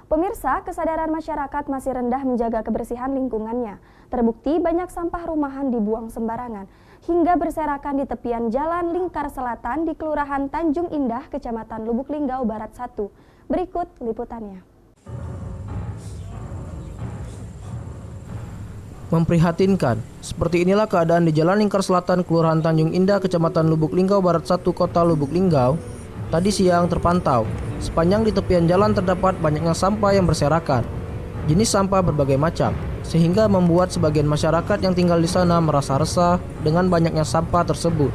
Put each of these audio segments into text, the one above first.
Pemirsa, kesadaran masyarakat masih rendah menjaga kebersihan lingkungannya. Terbukti banyak sampah rumahan dibuang sembarangan, hingga berserakan di tepian jalan Lingkar Selatan di Kelurahan Tanjung Indah, Kecamatan Lubuk Linggau Barat 1. Berikut liputannya. Memprihatinkan, seperti inilah keadaan di Jalan Lingkar Selatan, Kelurahan Tanjung Indah, Kecamatan Lubuk Linggau Barat 1, Kota Lubuk Linggau. Tadi siang terpantau, sepanjang di tepian jalan terdapat banyaknya sampah yang berserakan. Jenis sampah berbagai macam, sehingga membuat sebagian masyarakat yang tinggal di sana merasa resah dengan banyaknya sampah tersebut.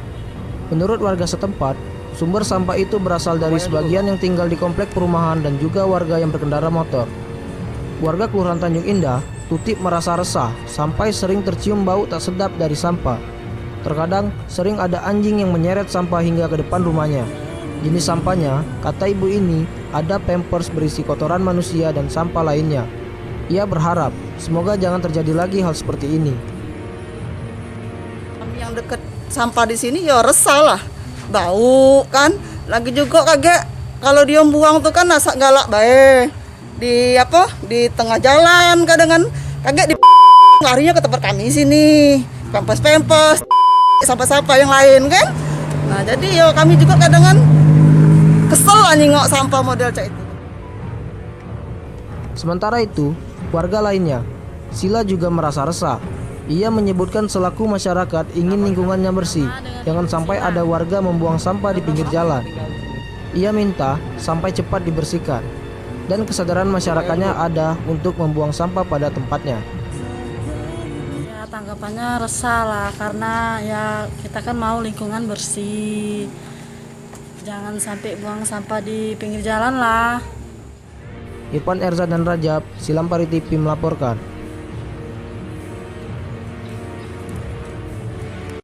Menurut warga setempat, sumber sampah itu berasal dari sebagian yang tinggal di komplek perumahan dan juga warga yang berkendara motor. Warga Kelurahan Tanjung Indah Tutip merasa resah sampai sering tercium bau tak sedap dari sampah. Terkadang sering ada anjing yang menyeret sampah hingga ke depan rumahnya. Jenis sampahnya, kata ibu ini, ada pampers berisi kotoran manusia dan sampah lainnya. Ia berharap semoga jangan terjadi lagi hal seperti ini. Yang dekat sampah di sini ya resah lah, bau kan. Lagi juga kaget kalau dia buang tuh kan nasak galak bae di tengah jalan, kadang kan kaget di larinya ke tempat kami sini, pampers sampah-sampah yang lain kan. Nah jadi ya kami juga kadang kan kesel lah nyingok sampah model cak itu. Sementara itu, warga lainnya, Sila juga merasa resah. Ia menyebutkan selaku masyarakat ingin lingkungannya bersih, jangan sampai ada warga membuang sampah di pinggir jalan. Ia minta sampai cepat dibersihkan, dan kesadaran masyarakatnya ada untuk membuang sampah pada tempatnya. Ya, tanggapannya resah lah, karena ya kita kan mau lingkungan bersih. Jangan sampai buang sampah di pinggir jalan lah. Irfan Erzan dan Rajab, Silampari TV melaporkan.